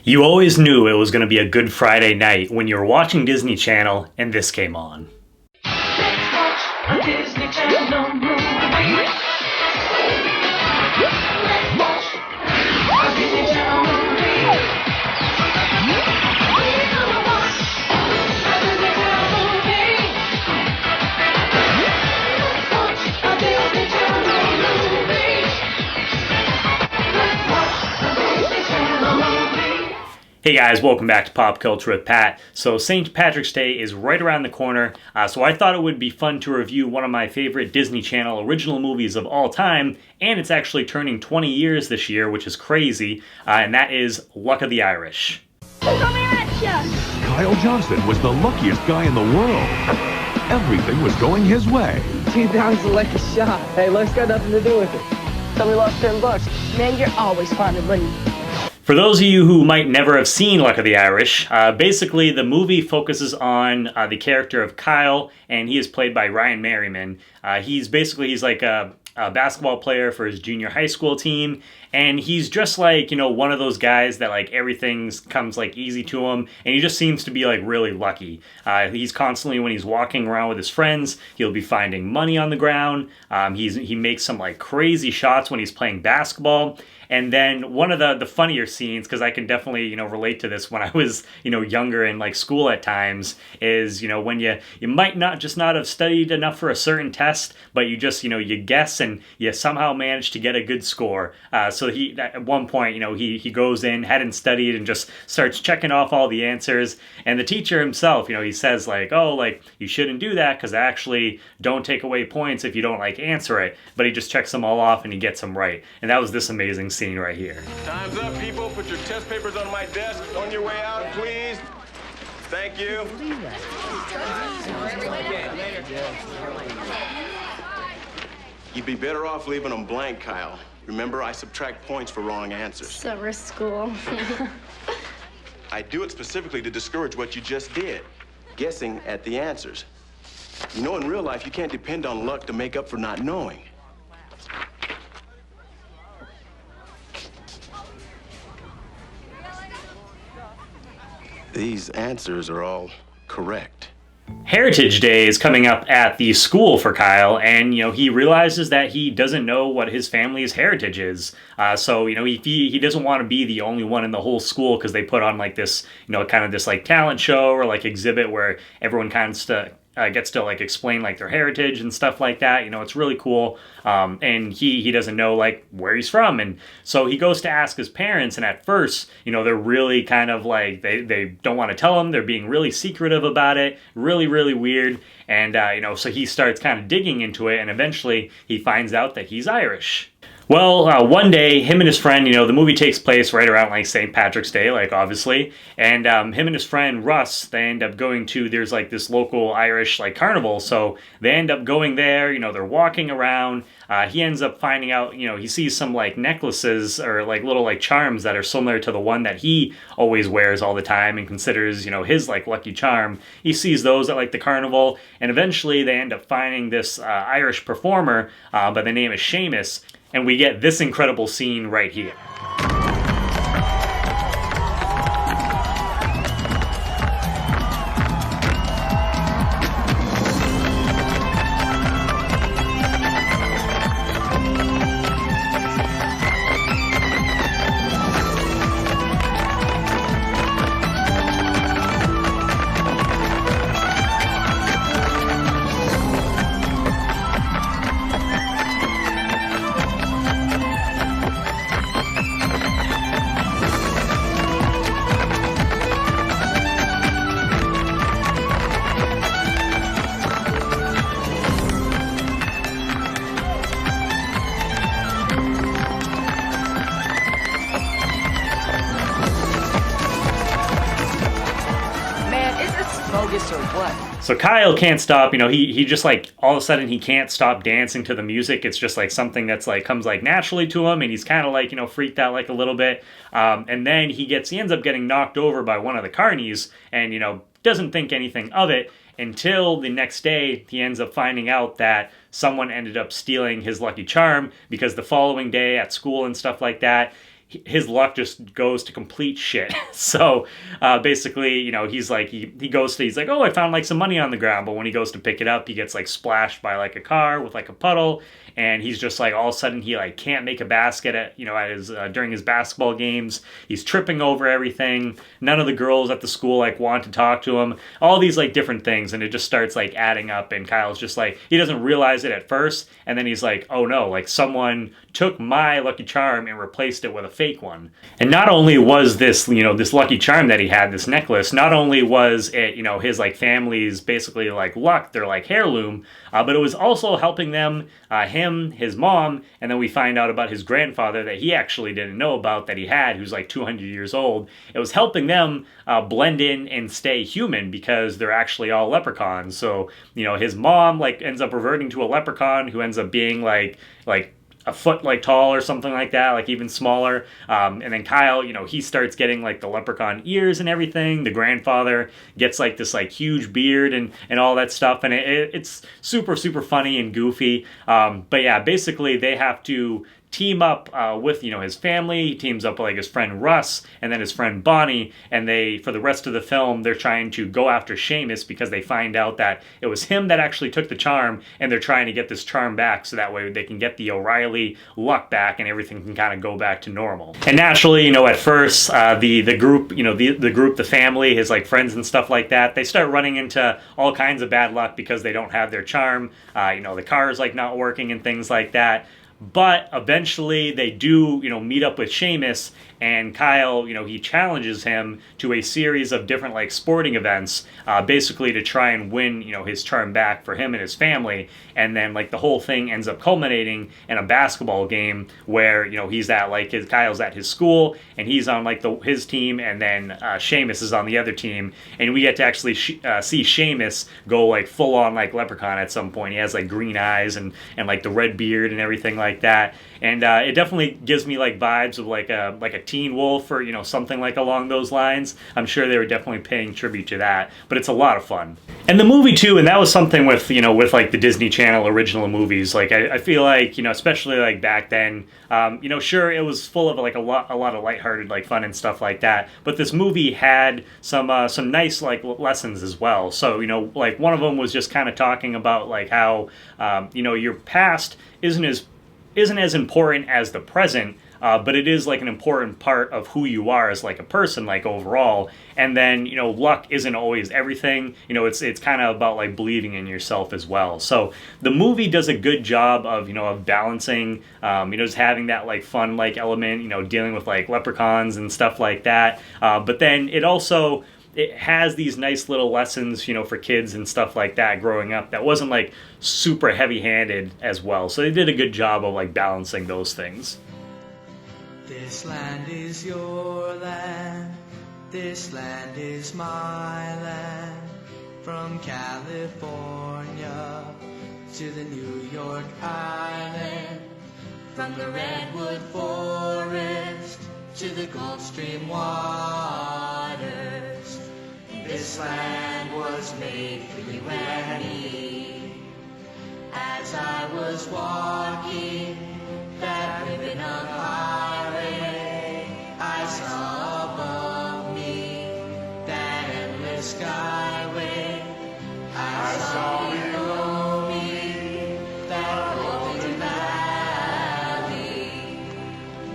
You always knew it was going to be a good Friday night when you were watching Disney Channel and this came on. Let's watch a Disney Channel movie. Let's watch a Disney Channel movie. We're gonna watch a Disney Channel movie. Let's watch a Disney Channel movie. Let's watch a Disney Channel movie. Hey guys, welcome back to Pop Culture with Pat. So St. Patrick's Day is right around the corner, so I thought it would be fun to review one of my favorite Disney Channel original movies of all time, and it's actually turning 20 years this year, which is crazy, and that is Luck of the Irish. Coming at ya! Kyle Johnson was the luckiest guy in the world. Everything was going his way. $2 a lucky shot. Hey, luck's got nothing to do with it. Tell me lost $10. Man, you're always finding money. For those of you who might never have seen Luck of the Irish, basically the movie focuses on the character of Kyle, and he is played by Ryan Merriman. He's like a basketball player for his junior high school team, and he's just like, one of those guys that like everything comes like easy to him, and he just seems to be like really lucky. He's constantly, when he's walking around with his friends, he'll be finding money on the ground. He makes some like crazy shots when he's playing basketball. And then one of the funnier scenes, because I can definitely, relate to this when I was, younger in like school at times, is, when you might not have studied enough for a certain test, but you just, you guess and you somehow manage to get a good score. So he, at one point, he goes in, hadn't studied, and just starts checking off all the answers. And the teacher himself, he says like, oh, like, you shouldn't do that because I actually don't take away points if you don't like answer it. But he just checks them all off and he gets them right. And that was this amazing scene right here. Time's up, people. Put your test papers on my desk. On your way out, please. Thank you. You'd be better off leaving them blank, Kyle. Remember, I subtract points for wrong answers. Summer school. I do it specifically to discourage what you just did, guessing at the answers. In real life, you can't depend on luck to make up for not knowing. These answers are all correct. Heritage Day is coming up at the school for Kyle, and he realizes that he doesn't know what his family's heritage is. So he doesn't want to be the only one in the whole school, because they put on like this kind of this like talent show or like exhibit where everyone kind of gets to like explain like their heritage and stuff like that. It's really cool. And he doesn't know like where he's from, and so he goes to ask his parents, and at first they're really kind of like they don't want to tell him. They're being really secretive about it, really weird. And so he starts kind of digging into it, and eventually he finds out that he's Irish. Well, one day, him and his friend, the movie takes place right around like St. Patrick's Day, like obviously, and him and his friend Russ, they end up going to, there's like this local Irish like carnival, so they end up going there, they're walking around. He ends up finding out, he sees some like necklaces or like little like charms that are similar to the one that he always wears all the time and considers, his like lucky charm. He sees those at like the carnival, and eventually they end up finding this Irish performer by the name of Seamus. And we get this incredible scene right here. Bogus or what? So Kyle can't stop, he just like, all of a sudden he can't stop dancing to the music. It's just like something that's like, comes like naturally to him, and he's kind of like, freaked out like a little bit. And then he ends up getting knocked over by one of the carnies, and, doesn't think anything of it until the next day he ends up finding out that someone ended up stealing his lucky charm, because the following day at school and stuff like that, his luck just goes to complete shit. So basically, you know, he's like, he's like, oh, I found like some money on the ground. But when he goes to pick it up, he gets like splashed by like a car with like a puddle. And he's just like, all of a sudden, he like can't make a basket at, you know, at his during his basketball games. He's tripping over everything. None of the girls at the school like want to talk to him. All these like different things, and it just starts like adding up. And Kyle's just like, he doesn't realize it at first, and then he's like, oh no, like someone took my Lucky Charm and replaced it with a fake one. And not only was this, you know, this Lucky Charm that he had, this necklace, not only was it, you know, his like family's basically like luck, their like heirloom, but it was also helping them, him, his mom, and then we find out about his grandfather that he actually didn't know about, that he had, who's like 200 years old. It was helping them blend in and stay human, because they're actually all leprechauns. So, you know, his mom like ends up reverting to a leprechaun who ends up being like a foot like tall or something like that, like even smaller. And then Kyle, you know, he starts getting like the leprechaun ears and everything. The grandfather gets like this like huge beard and all that stuff. And it's super, super funny and goofy. But yeah, basically they have to team up with, you know, his family. He teams up with like his friend Russ and then his friend Bonnie, and they, for the rest of the film, they're trying to go after Seamus because they find out that it was him that actually took the charm, and they're trying to get this charm back so that way they can get the O'Reilly luck back and everything can kind of go back to normal. And naturally, you know, at first the group, you know, the group, the family, his like friends and stuff like that, they start running into all kinds of bad luck because they don't have their charm. You know, the car is like not working and things like that. But eventually they do, you know, meet up with Seamus, and Kyle, you know, he challenges him to a series of different like sporting events, basically to try and win, you know, his charm back for him and his family. And then like the whole thing ends up culminating in a basketball game where, you know, he's at like Kyle's at his school and he's on like his team, and then Seamus is on the other team, and we get to actually see Seamus go like full on like leprechaun at some point. He has like green eyes and like the red beard and everything like that. And it definitely gives me like vibes of like a Teen Wolf or, you know, something like along those lines. I'm sure they were definitely paying tribute to that, but it's a lot of fun. And the movie too, and that was something with, you know, with like the Disney Channel original movies. Like I feel like, you know, especially like back then, you know, sure, it was full of like a lot of lighthearted like fun and stuff like that, but this movie had some nice like lessons as well. So, you know, like one of them was just kind of talking about like how, you know, your past isn't as important as the present, but it is like an important part of who you are as like a person, like overall. And then, you know, luck isn't always everything. You know, it's kind of about like believing in yourself as well. So the movie does a good job of, you know, of balancing, you know, just having that like fun like element, you know, dealing with like leprechauns and stuff like that. But then it has these nice little lessons, you know, for kids and stuff like that growing up that wasn't like super heavy-handed as well. So they did a good job of like balancing those things. This land is your land, this land is my land. From California to the New York Island, from the redwood forest to the Gulf Stream waters. This land was made for you and me. As I was walking that ribbon of highway, I saw above me that endless skyway. I saw below me that golden valley.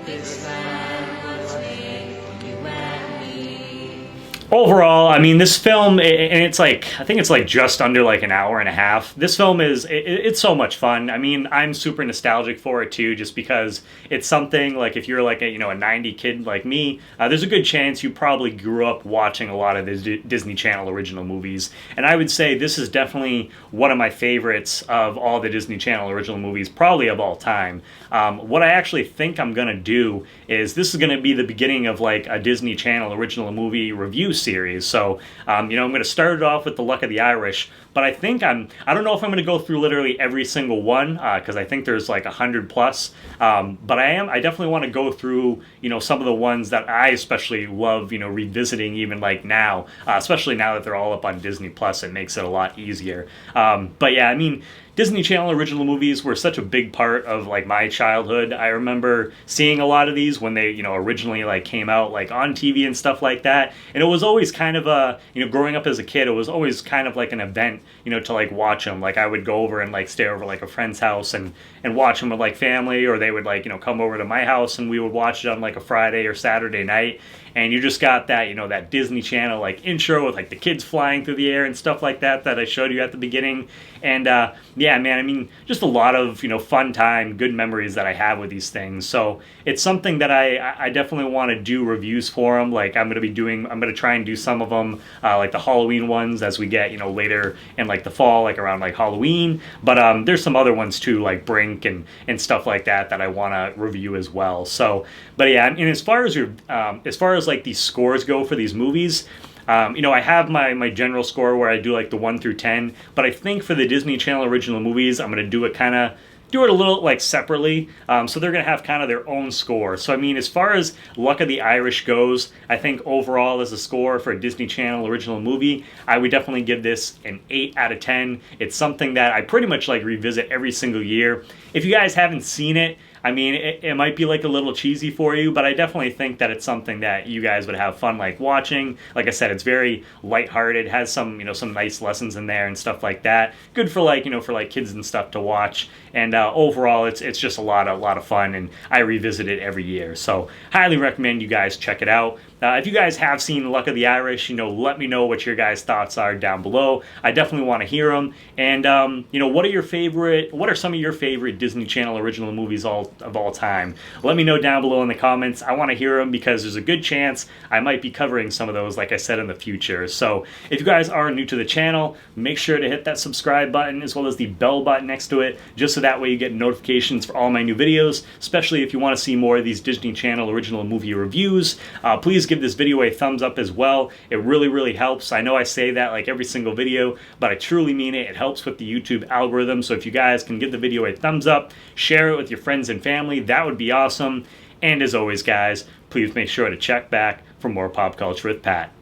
This land was made for you and me. Overall, I mean, this film, and it's like, I think it's like just under like an hour and a half. This film is, it's so much fun. I mean, I'm super nostalgic for it too, just because it's something like if you're like a, you know, a 90 kid like me, there's a good chance you probably grew up watching a lot of the Disney Channel original movies. And I would say this is definitely one of my favorites of all the Disney Channel original movies, probably of all time. What I actually think I'm going to do is this is going to be the beginning of like a Disney Channel original movie review series. So, you know, I'm going to start it off with The Luck of the Irish, but I think I don't know if I'm going to go through literally every single one, because I think there's like 100 plus, but I definitely want to go through, you know, some of the ones that I especially love, you know, revisiting even like now, especially now that they're all up on Disney Plus. It makes it a lot easier. But yeah, I mean, Disney Channel original movies were such a big part of like my childhood. I remember seeing a lot of these when they, originally like came out like on TV and stuff like that. And it was always kind of a, growing up as a kid, it was always kind of like an event, to like watch them. Like I would go over and like stay over like a friend's house and watch them with like family, or they would like, come over to my house and we would watch it on like a Friday or Saturday night. And you just got that, that Disney Channel like intro with like the kids flying through the air and stuff like that I showed you at the beginning. And yeah, man, I mean, just a lot of, fun time, good memories that I have with these things. So it's something that I definitely want to do reviews for them. Like I'm going to try and do some of them, like the Halloween ones as we get, later in like the fall, like around like Halloween. But there's some other ones too, like Brink and stuff like that I want to review as well. So, but yeah, and as far as like these scores go for these movies, I have my general score where I do like the 1 through 10, but I think for the Disney Channel original movies, I'm going to do it a little like separately. So they're going to have kind of their own score. So I mean, as far as Luck of the Irish goes, I think overall as a score for a Disney Channel original movie, I would definitely give this an 8 out of 10. It's something that I pretty much like revisit every single year. If you guys haven't seen it, I mean, it might be like a little cheesy for you, but I definitely think that it's something that you guys would have fun like watching. Like I said, it's very lighthearted, has some, some nice lessons in there and stuff like that. Good for like, for like kids and stuff to watch. And overall, it's just a lot of fun, and I revisit it every year. So highly recommend you guys check it out. If you guys have seen Luck of the Irish, let me know what your guys' thoughts are down below. I definitely want to hear them. And, what are some of your favorite Disney Channel original movies of all time? Let me know down below in the comments. I want to hear them because there's a good chance I might be covering some of those, like I said, in the future. So if you guys are new to the channel, make sure to hit that subscribe button as well as the bell button next to it, just so that way you get notifications for all my new videos, especially if you want to see more of these Disney Channel original movie reviews. Please give this video a thumbs up as well. It really helps. I know I say that like every single video, but I truly mean it. It helps with the YouTube algorithm. So if you guys can give the video a thumbs up, share it with your friends and family, that would be awesome. And as always, guys, please make sure to check back for more Pop Culture with Pat.